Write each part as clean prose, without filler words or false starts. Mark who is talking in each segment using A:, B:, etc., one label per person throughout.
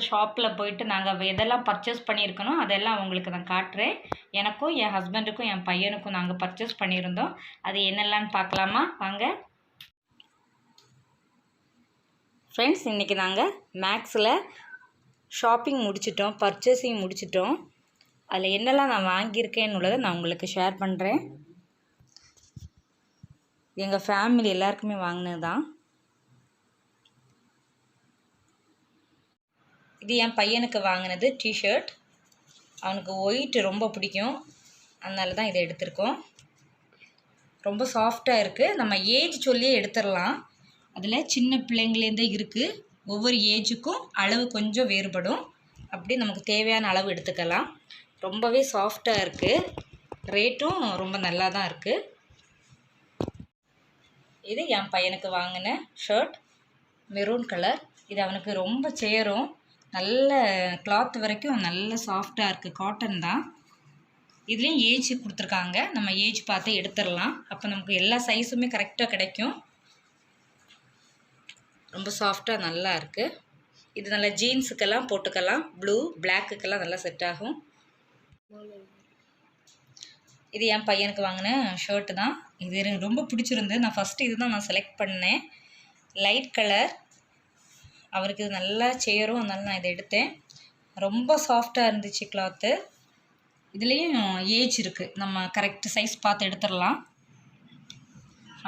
A: ஷாப்பில் போயிட்டு நாங்கள் எதெல்லாம் பர்ச்சேஸ் பண்ணியிருக்கனோ அதெல்லாம் உங்களுக்கு நான் காட்டுறேன். எனக்கும் என் ஹஸ்பண்டுக்கும் என் பையனுக்கும் நாங்கள் பர்ச்சேஸ் பண்ணியிருந்தோம். அது என்னெல்லான்னு பார்க்கலாமா? வாங்க ஃப்ரெண்ட்ஸ். இன்றைக்கி நாங்கள் மேக்ஸில் ஷாப்பிங் முடிச்சிட்டோம், பர்ச்சேஸிங் முடிச்சிட்டோம். அதில் என்னெல்லாம் நான் வாங்கியிருக்கேன்னு உள்ளதை நான் உங்களுக்கு ஷேர் பண்ணுறேன். எங்கள் ஃபேமிலி எல்லாருக்குமே வாங்கினது தான். இது என் பையனுக்கு வாங்கினது டிஷர்ட். அவனுக்கு ஒயிட் ரொம்ப பிடிக்கும், அதனால தான் இதை எடுத்திருக்கோம். ரொம்ப சாஃப்டாக இருக்குது. நம்ம ஏஜ் சொல்லியே எடுத்துடலாம். அதில் சின்ன பிள்ளைங்களேருந்தே இருக்குது. ஒவ்வொரு ஏஜுக்கும் அளவு கொஞ்சம் வேறுபடும். அப்படி நமக்கு தேவையான அளவு எடுத்துக்கலாம். ரொம்பவே சாஃப்டாக இருக்குது. ரேட்டும் ரொம்ப நல்லா தான் இருக்குது. இது என் பையனுக்கு வாங்கின ஷர்ட், மெரூன் கலர். இது அவனுக்கு ரொம்ப சேரும். நல்ல கிளாத் வரைக்கும் நல்ல சாஃப்டாக இருக்குது. காட்டன் தான். இதுலேயும் ஏஜ் கொடுத்துருக்காங்க. நம்ம ஏஜ் பார்த்து எடுத்துடலாம். அப்போ நமக்கு எல்லா சைஸுமே கரெக்டாக கிடைக்கும். ரொம்ப சாஃப்டாக நல்லா இருக்குது. இது நல்லா ஜீன்ஸுக்கெல்லாம் போட்டுக்கலாம். ப்ளூ பிளாக்குக்கெல்லாம் நல்லா செட் ஆகும். இது என் பையனுக்கு வாங்கின ஷர்ட்டு தான். இது எனக்கு ரொம்ப பிடிச்சிருந்தது. நான் ஃபஸ்ட்டு இது தான் நான் செலக்ட் பண்ணேன். Light colour. அவருக்கு இது நல்லா சேரும், அதனால நான் இதை எடுத்தேன். ரொம்ப சாஃப்டாக இருந்துச்சு கிளாத்து. இதுலேயும் ஏஜ் இருக்குது. நம்ம கரெக்ட் சைஸ் பார்த்து எடுத்துடலாம்.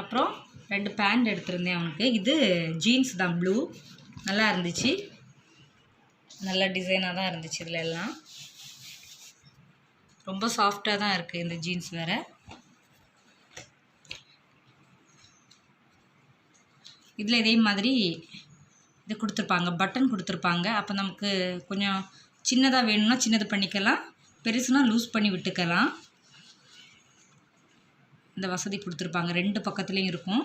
A: அப்புறம் 2 பேண்ட் எடுத்திருந்தேன் அவனுக்கு. இது ஜீன்ஸ் தான், ப்ளூ. நல்லா இருந்துச்சு. நல்ல டிசைனாக தான் இருந்துச்சு. இதில் எல்லாம் ரொம்ப சாஃப்டாக தான் இருக்குது இந்த ஜீன்ஸ் வேறு. இதில் இதே மாதிரி இது கொடுத்துருப்பாங்க, பட்டன் கொடுத்துருப்பாங்க. அப்போ நமக்கு கொஞ்சம் சின்னதாக வேணும்னா சின்னது பண்ணிக்கலாம், பெருசுனா லூஸ் பண்ணி விட்டுக்கலாம். இந்த வசதி கொடுத்துருப்பாங்க. 2 பக்கத்துலேயும் இருக்கும்.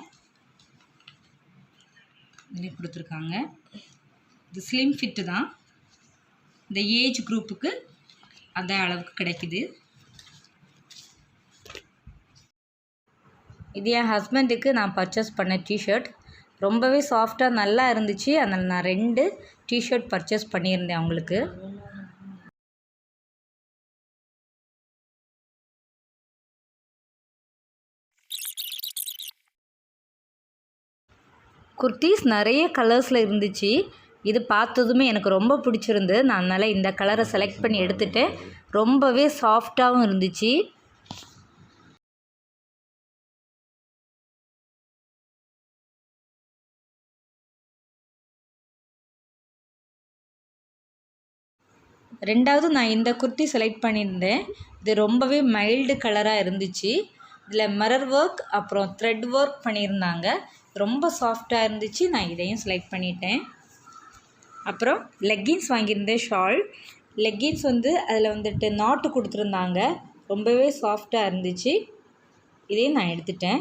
A: இதுலேயும் கொடுத்துருக்காங்க. இது ஸ்லிம் ஃபிட்டு தான். இந்த ஏஜ் குரூப்புக்கு அந்த அளவுக்கு கிடைக்குது. இது என் ஹஸ்பண்டுக்கு நான் பர்ச்சேஸ் பண்ண டிஷர்ட். ரொம்பவே சாஃப்டாக நல்லா இருந்துச்சு. அதனால் நான் 2 டிஷர்ட் பர்ச்சேஸ் பண்ணியிருந்தேன் அவங்களுக்கு. குர்த்தீஸ் நிறைய கலர்ஸில் இருந்துச்சு. இது பார்த்ததுமே எனக்கு ரொம்ப பிடிச்சிருந்து. நான் அதனால் இந்த கலரை செலக்ட் பண்ணி எடுத்துட்டேன். ரொம்பவே சாஃப்டாகவும் இருந்துச்சு. ரெண்டாவது நான் இந்த குர்த்தி செலக்ட் பண்ணியிருந்தேன். இது ரொம்பவே மைல்டு கலராக இருந்துச்சு. இதில் மிரர் ஒர்க் அப்புறம் த்ரெட் ஒர்க் பண்ணியிருந்தாங்க. ரொம்ப சாஃப்டாக இருந்துச்சு. நான் இதையும் செலக்ட் பண்ணிட்டேன். அப்புறம் லெக்கின்ஸ் வாங்கியிருந்தேன், ஷால். லெக்கின்ஸ் அதில் நாட்டு கொடுத்துருந்தாங்க. ரொம்பவே சாஃப்டாக இருந்துச்சு. இதையும் நான் எடுத்துட்டேன்.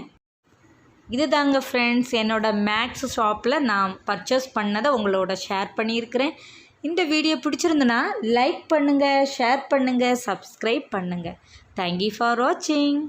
A: இது தாங்க ஃப்ரெண்ட்ஸ், என்னோடய மேக்ஸ் ஷாப்பில் நான் பர்ச்சேஸ் பண்ணதை உங்களோட ஷேர் பண்ணியிருக்கிறேன். இந்த வீடியோ பிடிச்சிருந்துன்னா லைக் பண்ணுங்கள், ஷேர் பண்ணுங்கள், சப்ஸ்கிரைப் பண்ணுங்கள். தேங்க்யூ ஃபார் வாட்சிங்.